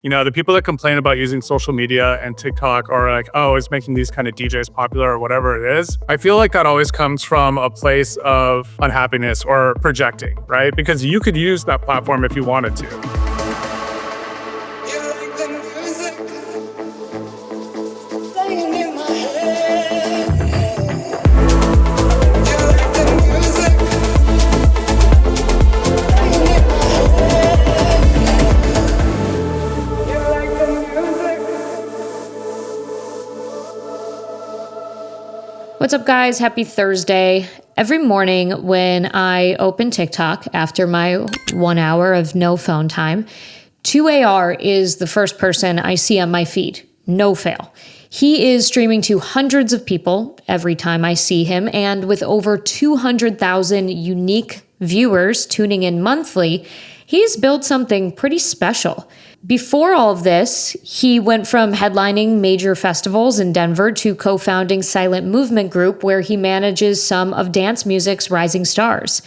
The people that complain about using social media and TikTok are like, oh, it's making these kind of DJs popular or whatever it is. I feel like that always comes from a place of unhappiness or projecting, right? Because you could use that platform if you wanted to. What's up, guys? Happy Thursday. Every morning when I open TikTok after my 1 hour of no phone time, 2AR is the first person I see on my feed. No fail. He is streaming to hundreds of people every time I see him, and with over 200,000 unique viewers tuning in monthly, he's built something pretty special. Before all of this, he went from headlining major festivals in Denver to co-founding Silent Movement Group, where he manages some of dance music's rising stars.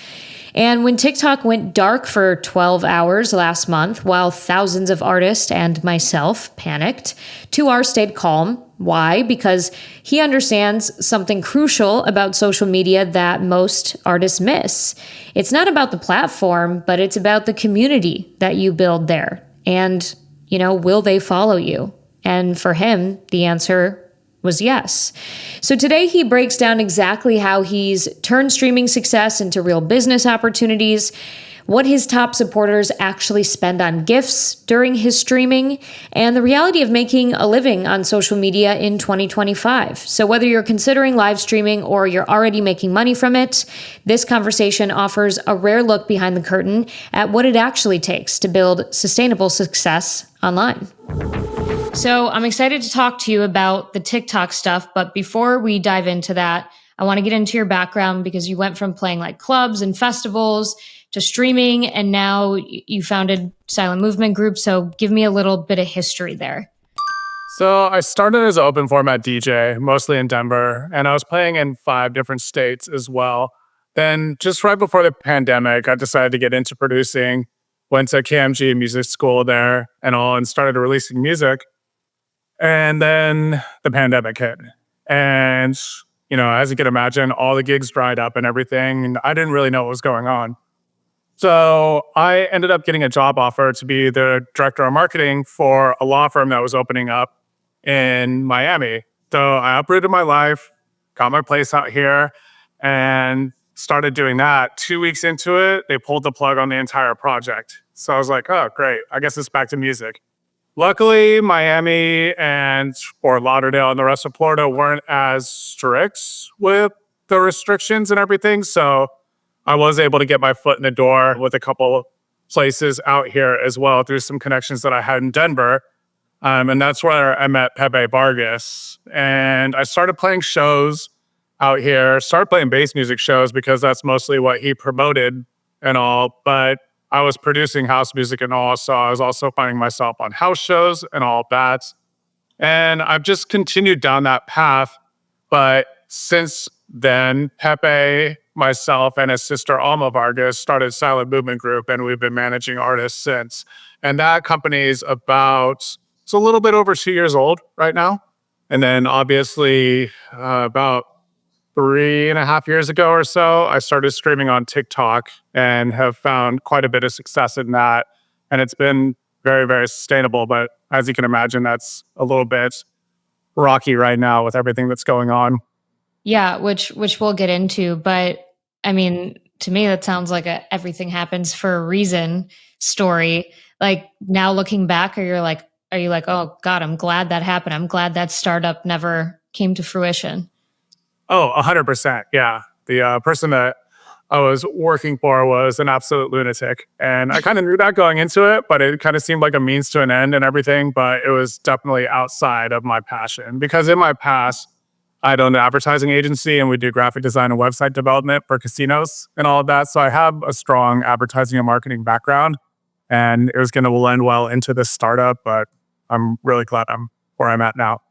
And when TikTok went dark for 12 hours last month, while thousands of artists and myself panicked, 2R stayed calm. Why? Because he understands something crucial about social media that most artists miss. It's not about the platform, but it's about the community that you build there. And, will they follow you? And for him, the answer was yes. So today he breaks down exactly how he's turned streaming success into real business opportunities, what his top supporters actually spend on gifts during his streaming, and the reality of making a living on social media in 2025. So whether you're considering live streaming or you're already making money from it, this conversation offers a rare look behind the curtain at what it actually takes to build sustainable success online. So I'm excited to talk to you about the TikTok stuff, but before we dive into that, I want to get into your background because you went from playing like clubs and festivals to streaming, and now you founded Silent Movement Group. So give me a little bit of history there. So I started as an open format DJ, mostly in Denver, and I was playing in 5 different states as well. Then just right before the pandemic, I decided to get into producing, went to KMG music school there and started releasing music. And then the pandemic hit. And, as you can imagine, all the gigs dried up and everything. And I didn't really know what was going on. So I ended up getting a job offer to be the director of marketing for a law firm that was opening up in Miami. So I uprooted my life, got my place out here, and started doing that. 2 weeks into it, they pulled the plug on the entire project. So I was like, oh, great. I guess it's back to music. Luckily, Miami and Fort Lauderdale and the rest of Florida weren't as strict with the restrictions and everything. So I was able to get my foot in the door with a couple places out here as well through some connections that I had in Denver. And that's where I met Pepe Vargas. And I started playing shows out here, started playing bass music shows because that's mostly what he promoted and all. But I was producing house music and all, so I was also finding myself on house shows and all that. And I've just continued down that path. But since then, Pepe, myself, and his sister Alma Vargas started Silent Movement Group, and we've been managing artists since. And that company is it's a little bit over 2 years old right now. And then obviously about 3.5 years ago or so, I started streaming on TikTok and have found quite a bit of success in that. And it's been very, very sustainable. But as you can imagine, that's a little bit rocky right now with everything that's going on. Yeah, which we'll get into. But I mean, to me, that sounds like everything happens for a reason story. Like now looking back, are you like, oh God, I'm glad that happened. I'm glad that startup never came to fruition. Oh, 100%. Yeah. The person that I was working for was an absolute lunatic. And I kind of knew that going into it, but it kind of seemed like a means to an end and everything. But it was definitely outside of my passion because in my past, I owned an advertising agency and we do graphic design and website development for casinos and all of that. So I have a strong advertising and marketing background, and it was going to blend well into this startup, but I'm really glad I'm where I'm at now.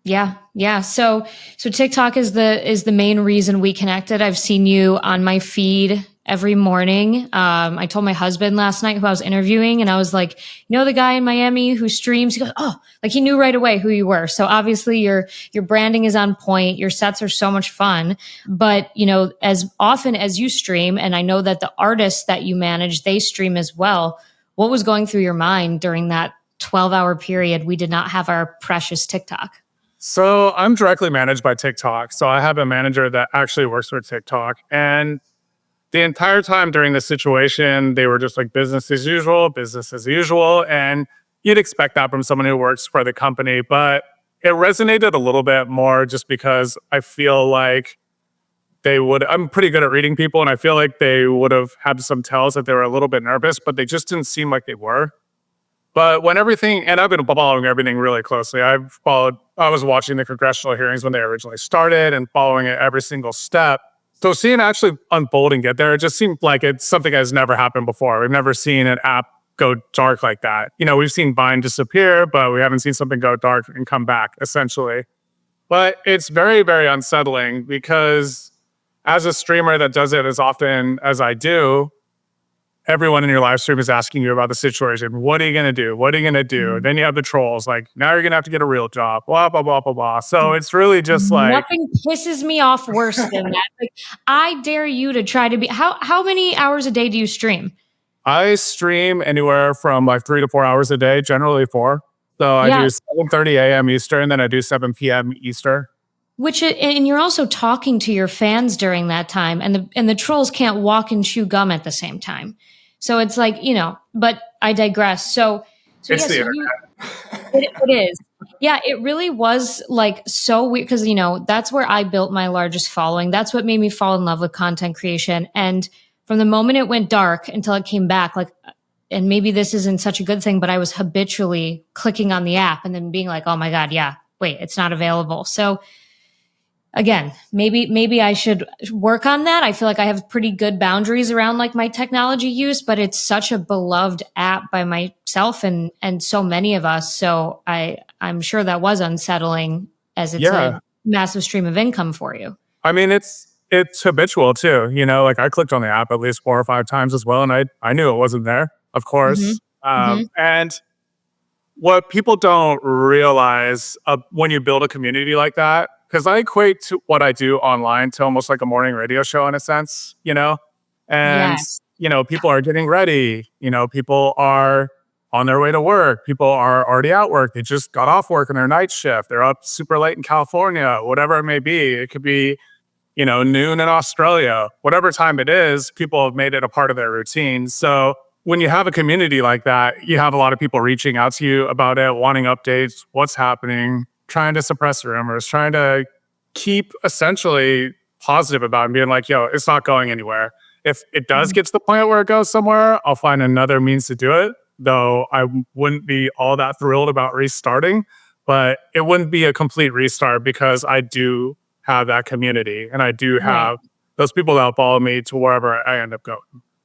Yeah. So TikTok is the main reason we connected. I've seen you on my feed every morning. I told my husband last night who I was interviewing, and I was like, you know, the guy in Miami who streams. He goes, oh, like he knew right away who you were. So obviously your branding is on point. Your sets are so much fun. But you know, as often as you stream, and I know that the artists that you manage, they stream as well. What was going through your mind during that 12-hour period we did not have our precious TikTok? So I'm directly managed by TikTok. So I have a manager that actually works for TikTok. And the entire time during this situation, they were just like business as usual, business as usual. And you'd expect that from someone who works for the company. But it resonated a little bit more just because I feel like I'm pretty good at reading people. And I feel like they would have had some tells that they were a little bit nervous, but they just didn't seem like they were. But when everything, and I've been following everything really closely. I was watching the congressional hearings when they originally started and following it every single step. So seeing it actually unfold and get there, it just seemed like it's something that has never happened before. We've never seen an app go dark like that. You know, we've seen Vine disappear, but we haven't seen something go dark and come back, essentially. But it's very, very unsettling because as a streamer that does it as often as I do, everyone in your live stream is asking you about the situation. What are you going to do? What are you going to do? Then you have the trolls like, now you're going to have to get a real job, blah, blah, blah, blah, blah. So it's really just like, Nothing pisses me off worse than that. Like, I dare you to try to be. How many hours a day do you stream? I stream anywhere from like 3 to 4 hours a day, generally 4. So I Yeah, do 7:30 a.m. Eastern, then I do 7 p.m. Eastern. and you're also talking to your fans during that time, and the trolls can't walk and chew gum at the same time. So it's like, you know. But I digress. So It's yeah. the So internet. it is. Yeah, it really was like so weird because, you know, that's where I built my largest following. That's what made me fall in love with content creation. And from the moment it went dark until it came back, like, and maybe this isn't such a good thing, but I was habitually clicking on the app and then being like, oh my God, yeah, wait, it's not available. So again, maybe I should work on that. I feel like I have pretty good boundaries around like my technology use, but it's such a beloved app by myself and so many of us. So I'm sure that was unsettling as it's a Yeah. massive stream of income for you. I mean, it's habitual too. You know, like I clicked on the app at least 4 or 5 times as well, and I knew it wasn't there, of Hmm. course. Hmm. And what people don't realize when you build a community like that, because I equate to what I do online to almost like a morning radio show in a sense, you know? And, Yes. you know, people are getting ready, you know, people are on their way to work, people are already at work, they just got off work in their night shift, they're up super late in California, whatever it may be. It could be, you know, noon in Australia, whatever time it is, people have made it a part of their routine. So when you have a community like that, you have a lot of people reaching out to you about it, wanting updates, what's happening, trying to suppress rumors, trying to keep essentially positive about it and being like, yo, it's not going anywhere. If it does get to the point where it goes somewhere, I'll find another means to do it. Though I wouldn't be all that thrilled about restarting, but it wouldn't be a complete restart because I do have that community and I do Right. have those people that follow me to wherever I end up going.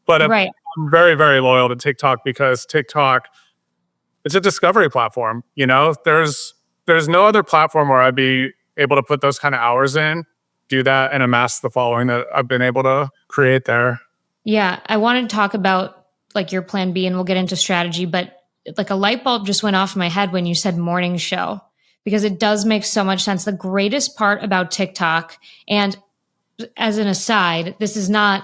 But Right. I'm very, very loyal to TikTok because TikTok, it's a discovery platform. You know, there's no other platform where I'd be able to put those kind of hours in, do that, and amass the following that I've been able to create there. Yeah, I wanted to talk about like your plan B and we'll get into strategy, but like a light bulb just went off in my head when you said morning show because it does make so much sense. The greatest part about TikTok, and as an aside, this is not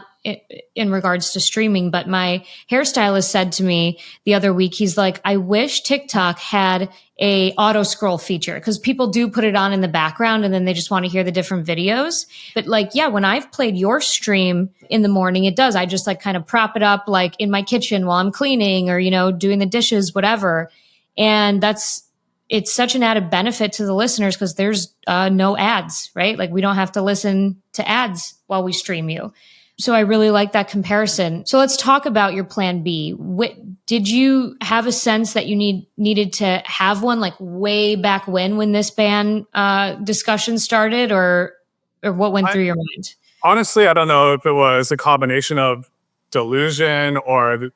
in regards to streaming, but my hairstylist said to me the other week, he's like, I wish TikTok had a auto scroll feature because people do put it on in the background and then they just want to hear the different videos. But like, yeah, when I've played your stream in the morning, it does. I just like kind of prop it up like in my kitchen while I'm cleaning or, you know, doing the dishes, whatever. And it's such an added benefit to the listeners because there's no ads, right? Like we don't have to listen to ads while we stream you. So I really like that comparison. So let's talk about your plan B. Did you have a sense that you needed to have one like way back when this ban discussion started, or what went I through your mind? honestly, I don't know if it was a combination of delusion or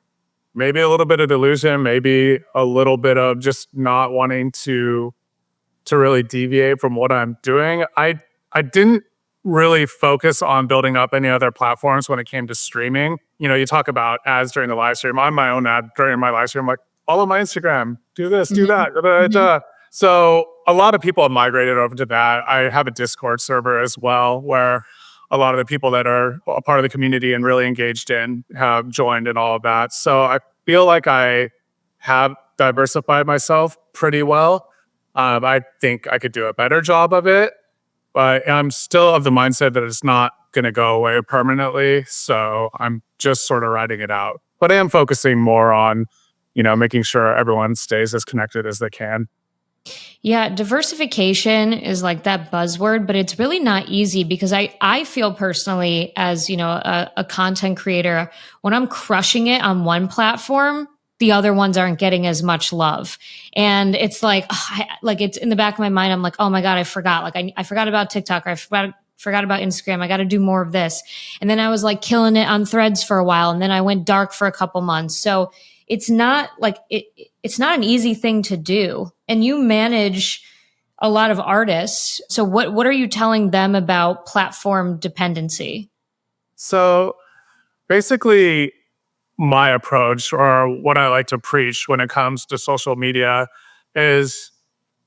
maybe a little bit of delusion, maybe a little bit of just not wanting to really deviate from what I'm doing. I didn't. really focus on building up any other platforms when it came to streaming. You talk about ads during the live stream. On my own ad during my live stream, I'm like, follow my Instagram, do this, do Mhm. that. Da, da, Mhm. da. So a lot of people have migrated over to that. I have a Discord server as well where a lot of the people that are a part of the community and really engaged in have joined and all of that. So I feel like I have diversified myself pretty well. I think I could do a better job of it, but I'm still of the mindset that it's not going to go away permanently. So I'm just sort of riding it out. But I am focusing more on, making sure everyone stays as connected as they can. Yeah, diversification is like that buzzword, but it's really not easy because I feel personally as, a content creator, when I'm crushing it on one platform, the other ones aren't getting as much love. And it's like, like it's in the back of my mind. I'm like, oh my God, I forgot. Like I forgot about TikTok or I forgot about Instagram. I got to do more of this. And then I was like killing it on Threads for a while. And then I went dark for a couple months. So it's not like it's not an easy thing to do. And you manage a lot of artists. So what are you telling them about platform dependency? So basically, my approach or what I like to preach when it comes to social media is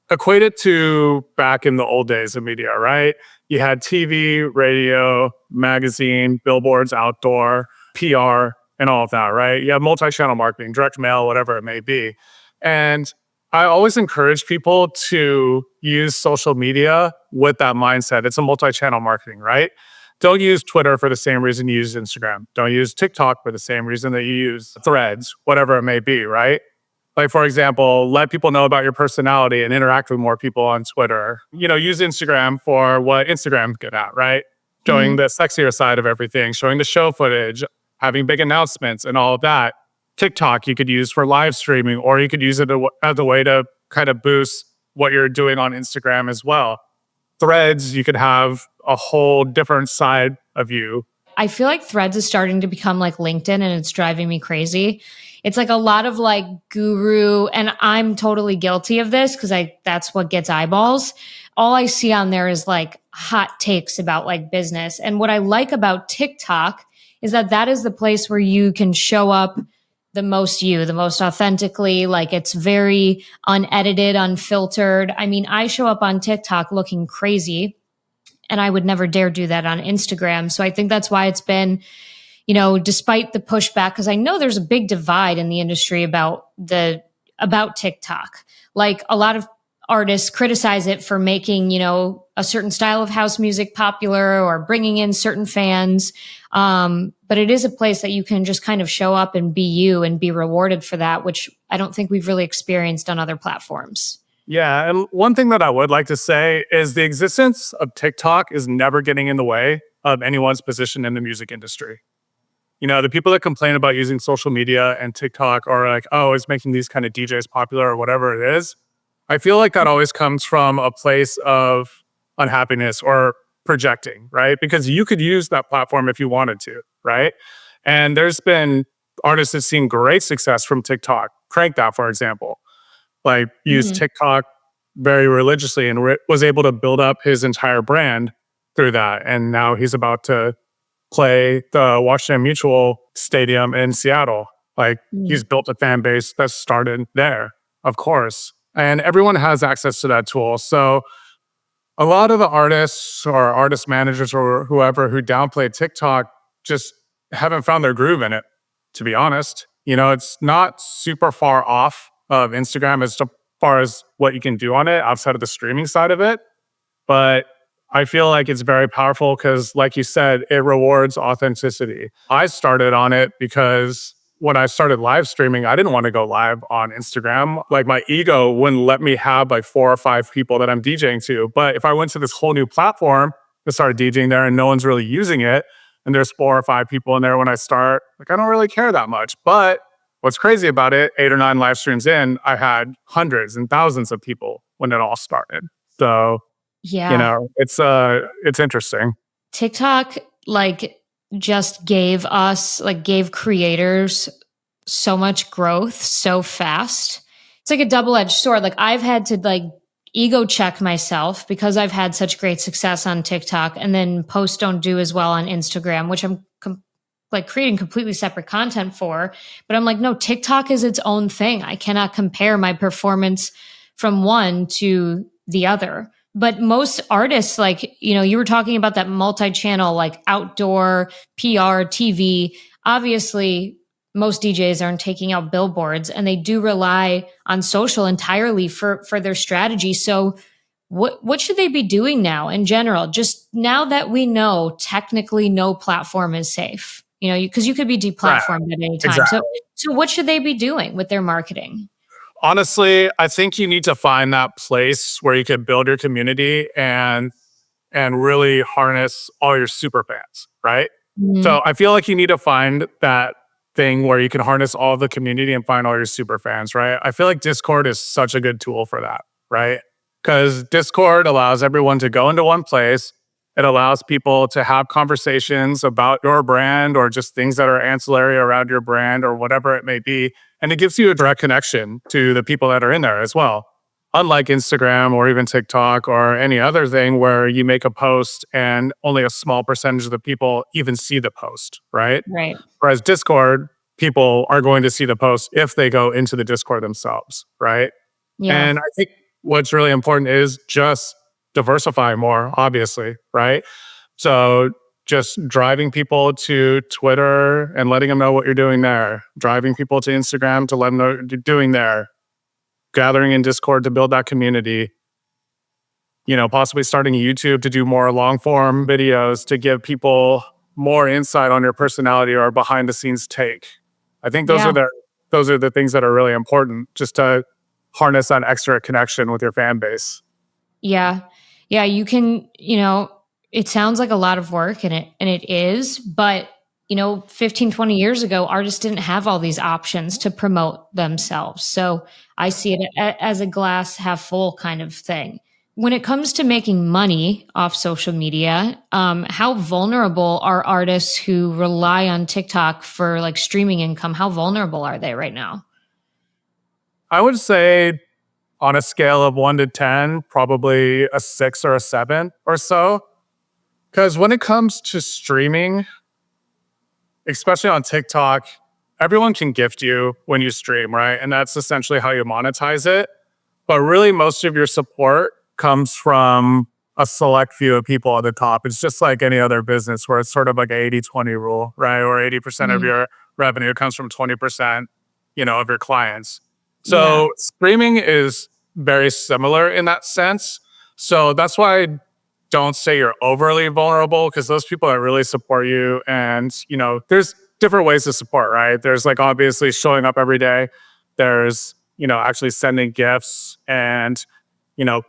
equate it to back in the old days of media, right? You had TV, radio, magazine, billboards, outdoor, PR, and all of that, right? You have multi channel marketing, direct mail, whatever it may be. And I always encourage people to use social media with that mindset. It's a multi channel marketing, right? Don't use Twitter for the same reason you use Instagram. Don't use TikTok for the same reason that you use Threads, whatever it may be, right? Like, for example, let people know about your personality and interact with more people on Twitter. Use Instagram for what Instagram's good at, right? Showing Mhm. the sexier side of everything, showing the show footage, having big announcements and all of that. TikTok you could use for live streaming, or you could use it as a way to kind of boost what you're doing on Instagram as well. Threads, you could have a whole different side of you. I feel like Threads is starting to become like LinkedIn and it's driving me crazy. It's like a lot of like guru, and I'm totally guilty of this because I that's what gets eyeballs. All I see on there is like hot takes about like business. And what I like about TikTok is that that is the place where you can show up the most you, the most authentically. Like it's very unedited, unfiltered. I mean, I show up on TikTok looking crazy and I would never dare do that on Instagram. So I think that's why it's been, despite the pushback, because I know there's a big divide in the industry about TikTok. Like a lot of artists criticize it for making, a certain style of house music popular or bringing in certain fans. But it is a place that you can just kind of show up and be you and be rewarded for that, which I don't think we've really experienced on other platforms. Yeah, and one thing that I would like to say is the existence of TikTok is never getting in the way of anyone's position in the music industry. The people that complain about using social media and TikTok are like, oh, it's making these kind of DJs popular or whatever it is. I feel like that always comes from a place of unhappiness or projecting, right? Because you could use that platform if you wanted to, right? And there's been artists that seen great success from TikTok. Crank that, for example, like used Mhm. TikTok very religiously and was able to build up his entire brand through that. And now he's about to play the Washington Mutual Stadium in Seattle. Like he's Mm. built a fan base that started there, of course. And everyone has access to that tool. So a lot of the artists or artist managers or whoever who downplay TikTok just haven't found their groove in it, to be honest. It's not super far off of Instagram as far as what you can do on it outside of the streaming side of it. But I feel like it's very powerful because, like you said, it rewards authenticity. I started on it because when I started live streaming, I didn't want to go live on Instagram. Like my ego wouldn't let me have like 4 or 5 people that I'm DJing to. But if I went to this whole new platform and started DJing there and no one's really using it, and there's 4 or 5 people in there when I start, like I don't really care that much. But what's crazy about it, 8 or 9 live streams in, I had hundreds and thousands of people when it all started. So Yeah. it's interesting. TikTok like just gave creators so much growth so fast. It's like a double-edged sword. Like I've had to like ego check myself because I've had such great success on TikTok, and then posts don't do as well on Instagram, which I'm like creating completely separate content for. But I'm like, no, TikTok is its own thing. I cannot compare my performance from one to the other. But most artists, like, you were talking about that multi-channel, like outdoor PR, TV. Obviously, most DJs aren't taking out billboards, and they do rely on social entirely for their strategy. So what should they be doing now in general? Just now that we know technically no platform is safe, because you could be Right. deplatformed at any time. So Exactly. so what should they be doing with their marketing? Honestly, I think you need to find that place where you can build your community and really harness all your super fans, right? Mhm. So I feel like you need to find that thing where you can harness all the community and find all your super fans, right? I feel like Discord is such a good tool for that, right? Because Discord allows everyone to go into one place. It allows people to have conversations about your brand or just things that are ancillary around your brand or whatever it may be. And it gives you a direct connection to the people that are in there as well. Unlike Instagram or even TikTok or any other thing where you make a post and only a small percentage of the people even see the post, right? Right. Whereas Discord, people are going to see the post if they go into the Discord themselves, right? Yeah. And I think what's really important is just diversify more, obviously, right? So just driving people to Twitter and letting them know what you're doing there, driving people to Instagram to let them know what you're doing there, gathering in Discord to build that community, possibly starting YouTube to do more long form videos to give people more insight on your personality or behind the scenes take. I think Yeah. those are the things that are really important just to harness that extra connection with your fan base. Yeah. Yeah, you can, it sounds like a lot of work, and it is, but 15, 20 years ago, artists didn't have all these options to promote themselves. So I see it as a glass half full kind of thing. When it comes to making money off social media, how vulnerable are artists who rely on TikTok for like streaming income? How vulnerable are they right now? I would say on a scale of 1 to 10, probably a 6 or a 7 or so. Because when it comes to streaming, especially on TikTok, everyone can gift you when you stream, right? And that's essentially how you monetize it. But really, most of your support comes from a select few of people at the top. It's just like any other business where it's sort of like an 80-20 rule, right? Or 80% of Mm, your revenue comes from 20%, of your clients. yeah. So streaming is very similar in that sense. So that's why I don't say you're overly vulnerable because those people that really support you and, there's different ways to support, right? There's like obviously showing up every day. There's, actually sending gifts and, you know,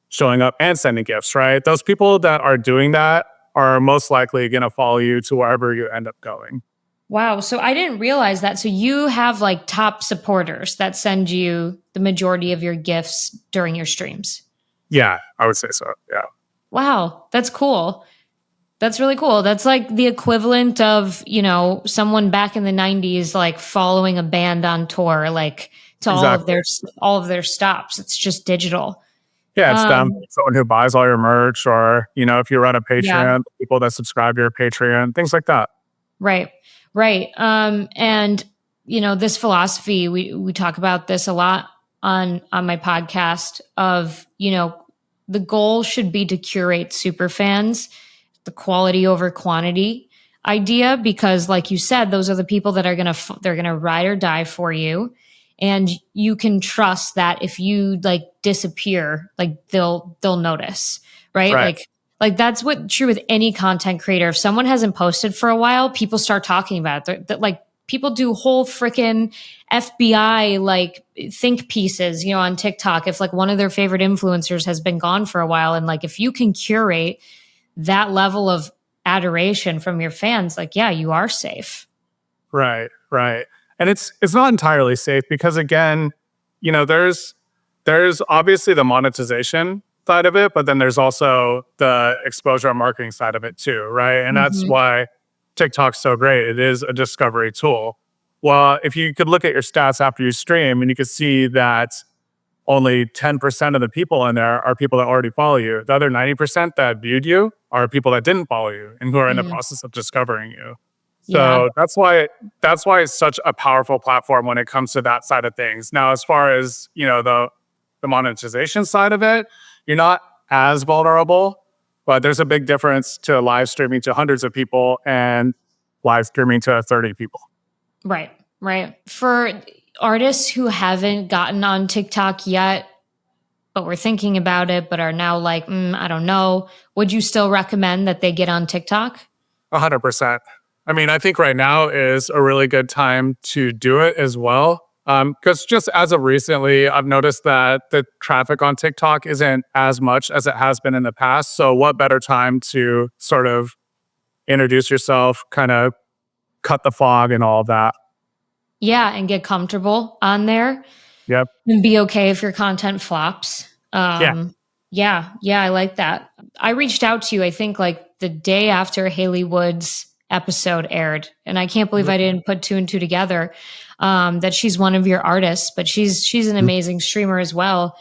showing up and sending gifts, right? Those people that are doing that are most likely going to follow you to wherever you end up going. Wow. So I didn't realize that. So you have like top supporters that send you the majority of your gifts during your streams. Yeah, I would say so. Yeah. Wow. That's cool. That's really cool. That's like the equivalent of, someone back in the 90s like following a band on tour like to Exactly. all of their stops. It's just digital. Yeah, it's them. Um Someone who buys all your merch, or if you run a yeah. Patreon, people that subscribe to your Patreon, things like that. Right. Right. And this philosophy, we talk about this a lot on my podcast of, the goal should be to curate super fans, the quality over quantity idea, because like you said, those are the people that are they're going to ride or die for you. And you can trust that if you like disappear, like they'll notice, right? Right. Like that's what true with any content creator. If someone hasn't posted for a while, people start talking about it. Like people do whole freaking FBI like think pieces, on TikTok. If like one of their favorite influencers has been gone for a while, and like if you can curate that level of adoration from your fans, like yeah, you are safe. Right, right. And it's not entirely safe because again, there's obviously the monetization side of it, but then there's also the exposure and marketing side of it too, right? And that's Hmm. why TikTok's so great. It is a discovery tool. Well, if you could look at your stats after you stream and you could see that only 10% of the people in there are people that already follow you. The other 90% that viewed you are people that didn't follow you and who are in the Mm, process of discovering you. yeah. So that's why it's such a powerful platform when it comes to that side of things. Now, as far as the monetization side of it, you're not as vulnerable, but there's a big difference to live streaming to hundreds of people and live streaming to 30 people. Right. Right. For artists who haven't gotten on TikTok yet, but were thinking about it, but are now like, I don't know, would you still recommend that they get on TikTok? 100%. I mean, I think right now is a really good time to do it as well. Because just as of recently, I've noticed that the traffic on TikTok isn't as much as it has been in the past. So, what better time to sort of introduce yourself, kind of cut the fog and all of that? Yeah, and get comfortable on there Yep. and be okay if your content flops. Yeah. Yeah, I like that. I reached out to you, I think, like the day after Haley Wood's episode aired, and I can't believe I didn't put two and two together. That she's one of your artists, but she's an amazing streamer as well.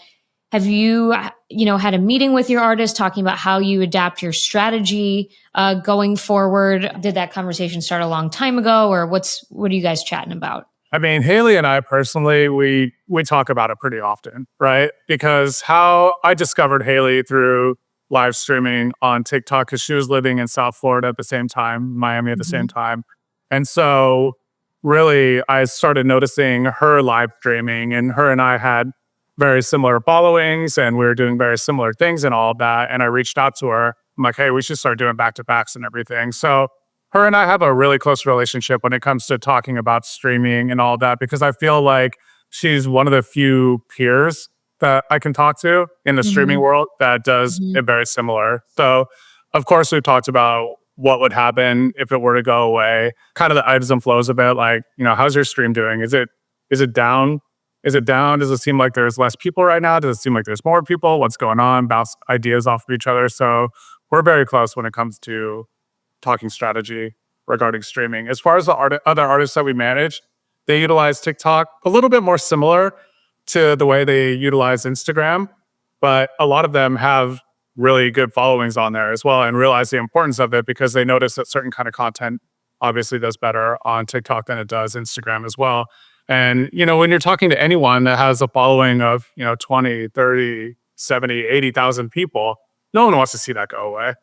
Have you, had a meeting with your artist talking about how you adapt your strategy going forward? Did that conversation start a long time ago, or what are you guys chatting about? I mean, Haley and I personally, we talk about it pretty often, right? Because how I discovered Haley through live streaming on TikTok because she was living in South Florida at the same time, Miami at the same Mhm. time. And so really I started noticing her live streaming and her and I had very similar followings and we were doing very similar things and all of that. And I reached out to her. I'm like, hey, we should start doing back to backs and everything. So her and I have a really close relationship when it comes to talking about streaming and all that because I feel like she's one of the few peers that I can talk to in the streaming Mhm. world that does Mhm. it very similar. So, of course, we've talked about what would happen if it were to go away, kind of the ebbs and flows of it. Like, how's your stream doing? Is it down? Is it down? Does it seem like there's less people right now? Does it seem like there's more people? What's going on? Bounce ideas off of each other. So we're very close when it comes to talking strategy regarding streaming. As far as the other artists that we manage, they utilize TikTok a little bit more similar to the way they utilize Instagram, but a lot of them have really good followings on there as well and realize the importance of it because they notice that certain kind of content obviously does better on TikTok than it does Instagram as well. And, when you're talking to anyone that has a following of, 20, 30, 70, 80,000 people, no one wants to see that go away.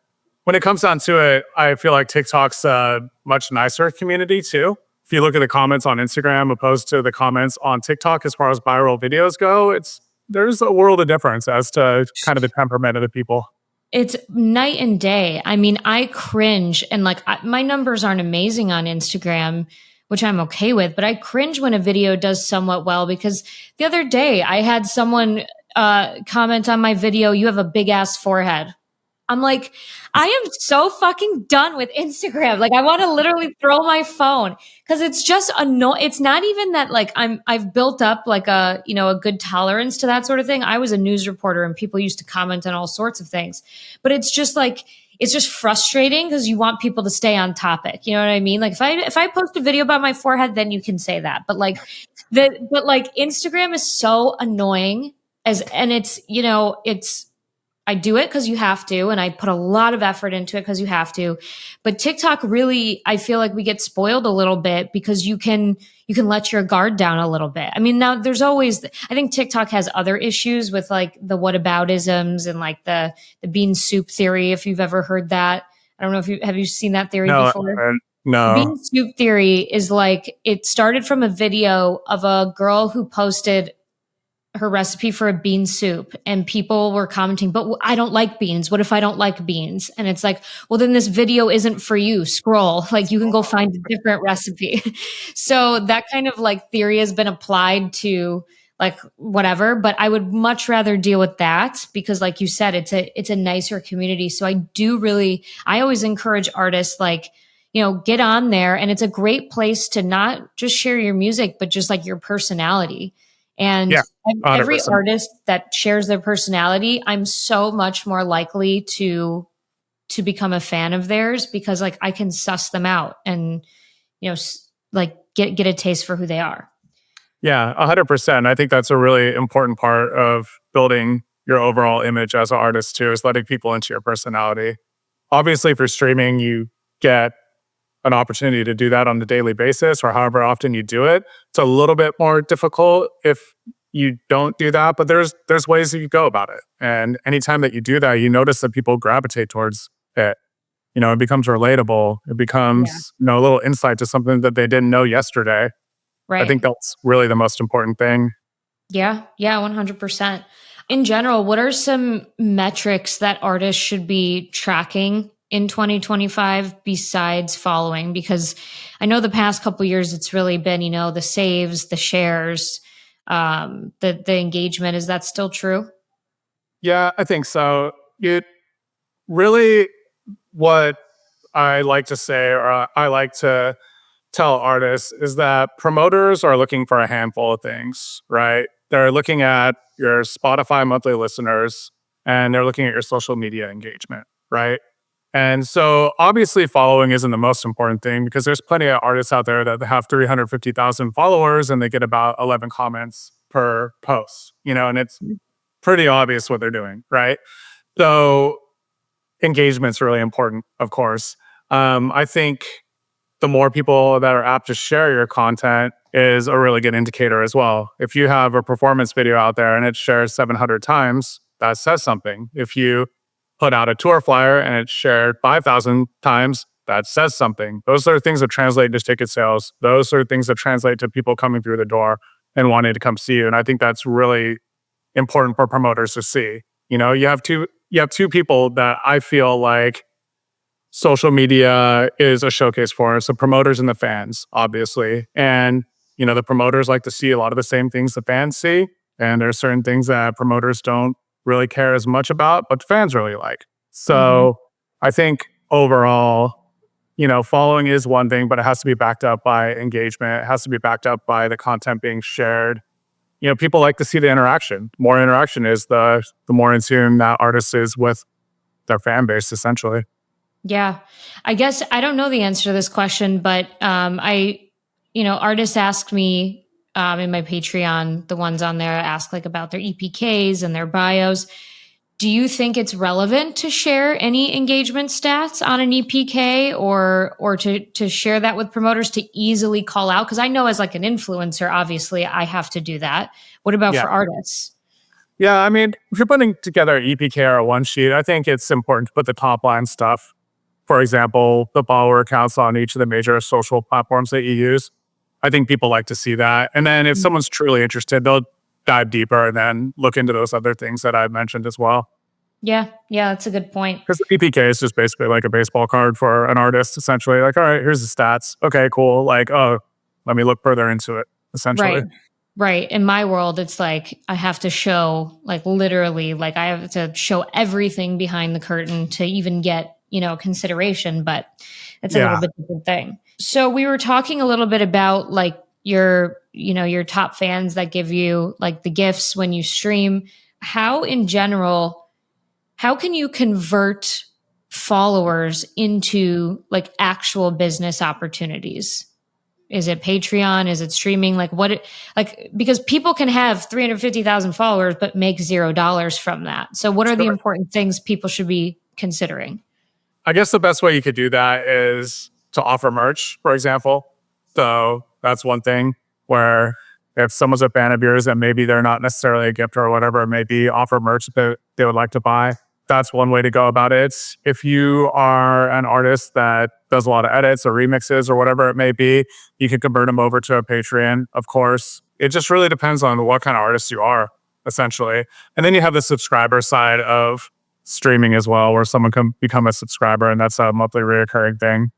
When it comes down to it, I feel like TikTok's a much nicer community too. If you look at the comments on Instagram opposed to the comments on TikTok, as far as viral videos go, there's a world of difference as to kind of the temperament of the people. It's night and day. I mean, I cringe and like my numbers aren't amazing on Instagram, which I'm okay with, but I cringe when a video does somewhat well because the other day I had someone comment on my video, "You have a big ass forehead." I'm like, I am so fucking done with Instagram. Like, I want to literally throw my phone because it's just It's not even that like I've built up like a good tolerance to that sort of thing. I was a news reporter and people used to comment on all sorts of things, but it's just like it's just frustrating because you want people to stay on topic. You know what I mean? Like if I post a video about my forehead, then you can say that. But Instagram is so annoying and it's I do it because you have to, and I put a lot of effort into it because you have to. But TikTok really, I feel like we get spoiled a little bit because you can let your guard down a little bit. I mean, now there's always, I think TikTok has other issues with like the whataboutisms and like the bean soup theory. If you've ever heard that, I don't know if have you seen that theory No, before? The no. bean soup theory is like it started from a video of a girl who posted her recipe for a bean soup and people were commenting, but I don't like beans. What if I don't like beans? And it's like, well, then this video isn't for you. Scroll. Like you can go find a different recipe. So that kind of like theory has been applied to like whatever, but I would much rather deal with that because like you said, it's a nicer community. So I always encourage artists like, get on there and it's a great place to not just share your music, but just like your personality. And Yeah, every 100%. artist that shares their personality, I'm so much more likely to become a fan of theirs because like I can suss them out and like get a taste for who they are. Yeah, 100%. I think that's a really important part of building your overall image as an artist too, is letting people into your personality. Obviously, if you're streaming, you get an opportunity to do that on a daily basis or however often you do it. It's a little bit more difficult if you don't do that, but there's ways that you go about it. And anytime that you do that, you notice that people gravitate towards it. It becomes relatable. It Yeah. becomes, a little insight to something that they didn't know yesterday. I Right. think that's really the most important thing. Yeah. Yeah. 100%. In general, what are some metrics that artists should be tracking in 2025 besides following? Because I know the past couple years it's really been, the saves, the shares, the engagement. Is that still true? Yeah, I think so. It really, what I like to say, or I like to tell artists, is that promoters are looking for a handful of things, right? They're looking at your Spotify monthly listeners and they're looking at your social media engagement, right? And so obviously following isn't the most important thing because there's plenty of artists out there that have 350,000 followers and they get about 11 comments per post, and it's pretty obvious what they're doing, right? So engagement's really important, of course. I think the more people that are apt to share your content is a really good indicator as well. If you have a performance video out there and it shares 700 times, that says something. If you put out a tour flyer and it's shared 5,000 times, that says something. Those are things that translate to ticket sales. Those are things that translate to people coming through the door and wanting to come see you. And I think that's really important for promoters to see. You have two people that I feel like social media is a showcase for. So promoters and the fans, obviously. And, the promoters like to see a lot of the same things the fans see. And there's certain things that promoters don't really care as much about, but the fans really like. Hmm. So I think overall, following is one thing, but it has to be backed up by engagement. It has to be backed up by the content being shared. People like to see the interaction. More interaction is the more in tune that artist is with their fan base, essentially. Yeah. I guess I don't know the answer to this question, but artists ask me in my Patreon, the ones on there ask like about their EPKs and their bios. Do you think it's relevant to share any engagement stats on an EPK or to share that with promoters to easily call out? Because I know as like an influencer, obviously I have to do that. What about Yeah. for artists? Yeah, I mean, if you're putting together EPK or a one sheet, I think it's important to put the top line stuff. For example, the follower accounts on each of the major social platforms that you use. I think people like to see that. And then if someone's truly interested, they'll dive deeper and then look into those other things that I mentioned as well. Yeah, yeah, that's a good point. Because the EPK is just basically like a baseball card for an artist, essentially. Like, all right, here's the stats. Okay, cool. Like, oh, let me look further into it, essentially. Right. Right. In my world, it's like I have to show, like, literally, like, I have to show everything behind the curtain to even get, consideration, but it's a little Yeah. bit different thing. So, we were talking a little bit about, like, your top fans that give you, like, the gifts when you stream. How, in general, how can you convert followers into, like, actual business opportunities? Is it Patreon? Is it streaming? Like because people can have 350,000 followers but make $0 from that. So what are the Sure. important things people should be considering? I guess the best way you could do that is to offer merch, for example. So that's one thing where if someone's a fan of yours and maybe they're not necessarily a gifter or whatever it may be, offer merch that they would like to buy. That's one way to go about it. If you are an artist that does a lot of edits or remixes or whatever it may be, you can convert them over to a Patreon, of course. It just really depends on what kind of artist you are, essentially. And then you have the subscriber side of streaming as well, where someone can become a subscriber and that's a monthly reoccurring thing.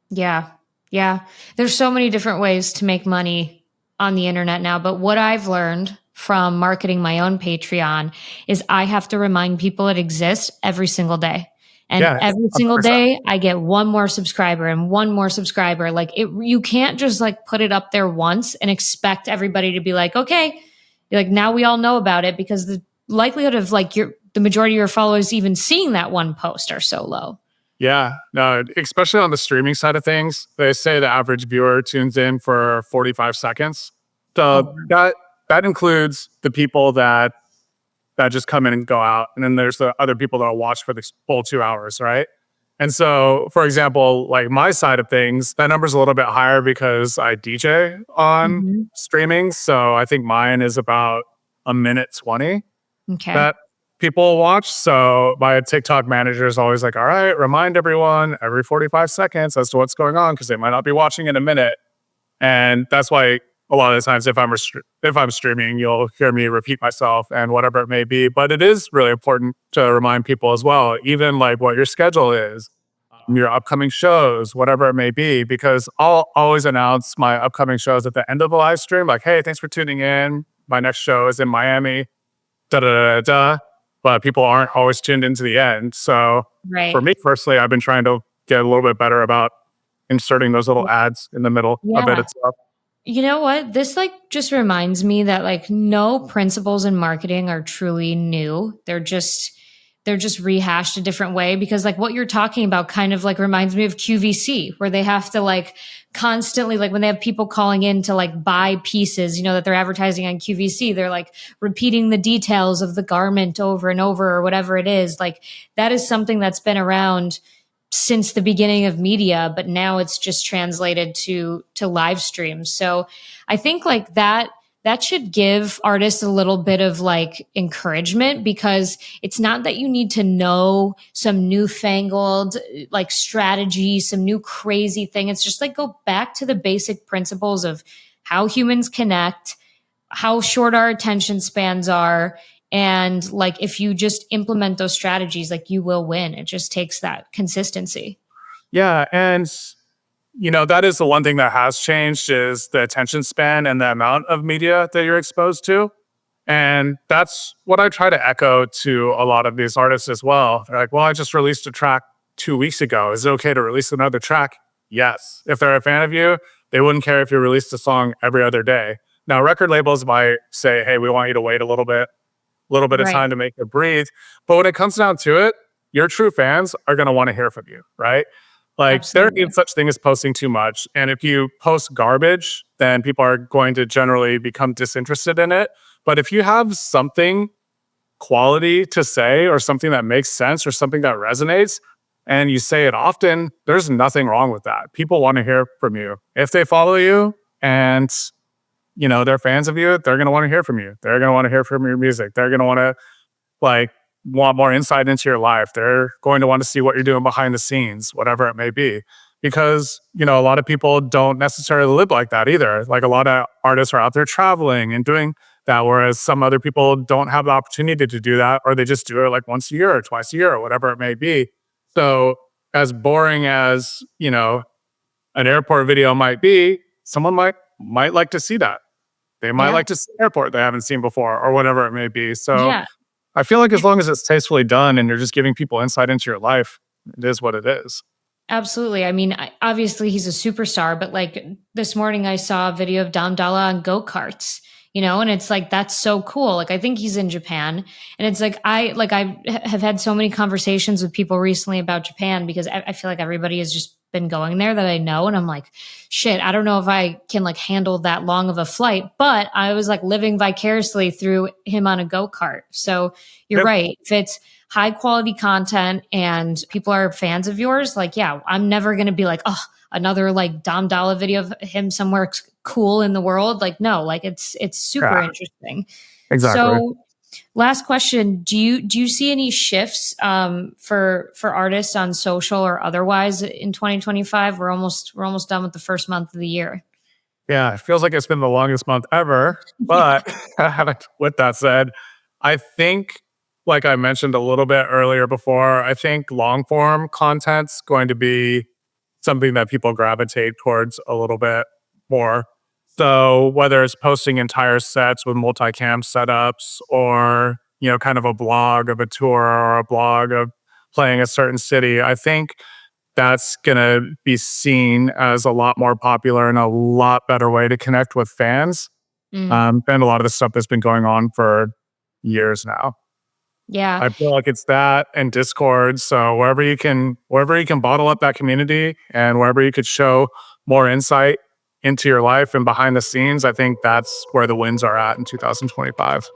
Yeah. Yeah. There's so many different ways to make money on the internet now. But what I've learned from marketing my own Patreon is I have to remind people it exists every single day. And Yeah, every single 100%. day I get one more subscriber and one more subscriber. Like you can't just like put it up there once and expect everybody to be like, okay, like now we all know about it because the likelihood of like the majority of your followers even seeing that one post are so low. Yeah, no, especially on the streaming side of things, they say the average viewer tunes in for 45 seconds. Oh, So wow. that includes the people that just come in and go out, and then there's the other people that will watch for the full 2 hours, right? And so, for example, like my side of things, that number's a little bit higher because I DJ on Mhm. streaming. So I think mine is about a minute 20 Okay. that people watch. So my TikTok manager is always like, all right, remind everyone every 45 seconds as to what's going on because they might not be watching in a minute. And that's why a lot of the times if I'm streaming, you'll hear me repeat myself and whatever it may be. But it is really important to remind people as well, even like what your schedule is, your upcoming shows, whatever it may be, because I'll always announce my upcoming shows at the end of the live stream, like, hey, thanks for tuning in. My next show is in Miami, da da da da. But people aren't always tuned into the end. So for Right. me personally, I've been trying to get a little bit better about inserting those little ads in the middle of it Yeah. itself. You know what? This like just reminds me that like no principles in marketing are truly new. They're just rehashed a different way because like what you're talking about kind of like reminds me of QVC where they have to like constantly like when they have people calling in to like buy pieces, that they're advertising on QVC, they're like repeating the details of the garment over and over or whatever it is. Like that is something that's been around since the beginning of media, but now it's just translated to live streams. So I think like that should give artists a little bit of like encouragement because it's not that you need to know some newfangled like strategy, some new crazy thing. It's just like go back to the basic principles of how humans connect, how short our attention spans are, and like if you just implement those strategies like you will win. It just takes that consistency. Yeah, and that is the one thing that has changed is the attention span and the amount of media that you're exposed to. And that's what I try to echo to a lot of these artists as well. They're like, well, I just released a track 2 weeks ago. Is it okay to release another track? Yes. If they're a fan of you, they wouldn't care if you released a song every other day. Now, record labels might say, hey, we want you to wait a little bit of Right. time to make it breathe. But when it comes down to it, your true fans are going to want to hear from you, right? Like there Absolutely. is such thing as posting too much. And if you post garbage, then people are going to generally become disinterested in it. But if you have something quality to say or something that makes sense or something that resonates and you say it often, there's nothing wrong with that. People want to hear from you. If they follow you and they're fans of you, they're going to want to hear from you. They're going to want to hear from your music. They're going to like want more insight into your life. They're going to want to see what you're doing behind the scenes, whatever it may be. Because, a lot of people don't necessarily live like that either. Like a lot of artists are out there traveling and doing that, whereas some other people don't have the opportunity to do that, or they just do it like once a year or twice a year or whatever it may be. So, as boring as, an airport video might be, someone might like to see that. They might Yeah. like to see an airport they haven't seen before or whatever it may be. So, Yeah. I feel like as long as it's tastefully done and you're just giving people insight into your life, it is what it is. Absolutely. I mean, obviously he's a superstar, but like this morning I saw a video of Dom Dalla on go-karts, and it's like that's so cool. Like I think he's in Japan, and it's like I have had so many conversations with people recently about Japan because I feel like everybody has just been going there that I know, and I'm like, shit, I don't know if I can like handle that long of a flight, but I was like living vicariously through him on a go-kart. So you're Yep. right. If it's high quality content and people are fans of yours, like, yeah, I'm never going to be like, oh, another like Dom Dalla video of him somewhere cool in the world. Like, no, like it's super Yeah, interesting. exactly. So last question, do you see any shifts for artists on social or otherwise in 2025? We're almost done with the first month of the year. Yeah, it feels like it's been the longest month ever. Yeah. But with that said, I think, like I mentioned a little bit earlier before, I think long form content's going to be something that people gravitate towards a little bit more. So whether it's posting entire sets with multicam setups or, kind of a blog of a tour or a blog of playing a certain city, I think that's going to be seen as a lot more popular and a lot better way to connect with fans Mm, than a lot of the stuff that's been going on for years now. yeah. I feel like it's that and Discord. So wherever you can bottle up that community and wherever you could show more insight into your life and behind the scenes, I think that's where the wins are at in 2025.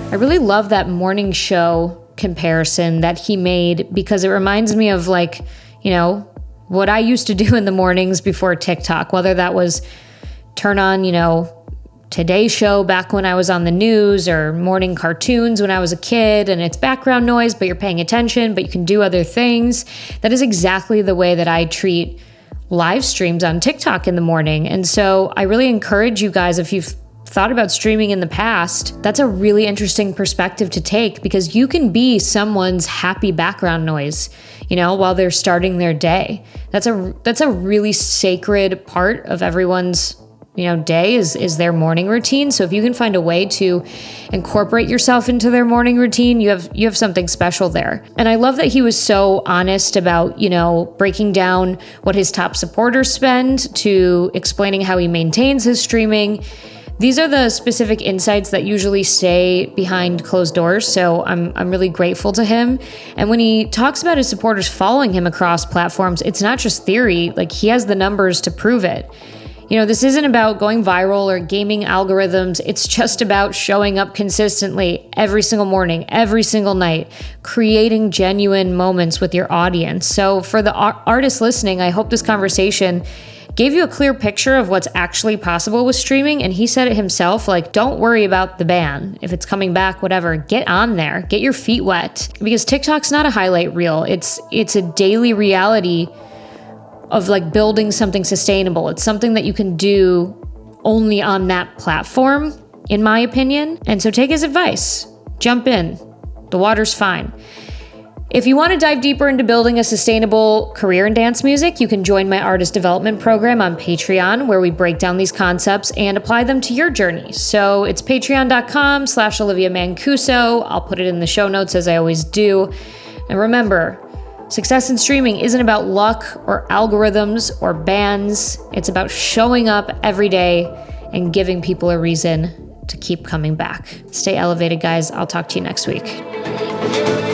I really love that morning show comparison that he made because it reminds me of like, you know, what I used to do in the mornings before TikTok, whether that was turn on, you know, Today Show back when I was on the news or morning cartoons when I was a kid and it's background noise, but you're paying attention, but you can do other things. That is exactly the way that I treat live streams on TikTok in the morning. And so I really encourage you guys, if you've thought about streaming in the past, that's a really interesting perspective to take because you can be someone's happy background noise, you know, while they're starting their day. That's a really sacred part of everyone's, you know, day is their morning routine. So if you can find a way to incorporate yourself into their morning routine, you have something special there. And I love that he was so honest about, you know, breaking down what his top supporters spend to explaining how he maintains his streaming. These are the specific insights that usually stay behind closed doors, so I'm really grateful to him. And when he talks about his supporters following him across platforms, it's not just theory, like he has the numbers to prove it. You know, this isn't about going viral or gaming algorithms. It's just about showing up consistently every single morning, every single night, creating genuine moments with your audience. So for the artists listening, I hope this conversation gave you a clear picture of what's actually possible with streaming. And he said it himself, like, don't worry about the ban. If it's coming back, whatever, get on there, get your feet wet. Because TikTok's not a highlight reel. It's a daily reality of like building something sustainable. It's something that you can do only on that platform, in my opinion. And so take his advice, jump in, the water's fine. If you want to dive deeper into building a sustainable career in dance music, you can join my artist development program on Patreon, where we break down these concepts and apply them to your journey. So it's patreon.com/Olivia Mancuso. I'll put it in the show notes as I always do. And remember, success in streaming isn't about luck or algorithms or bans. It's about showing up every day and giving people a reason to keep coming back. Stay elevated, guys. I'll talk to you next week.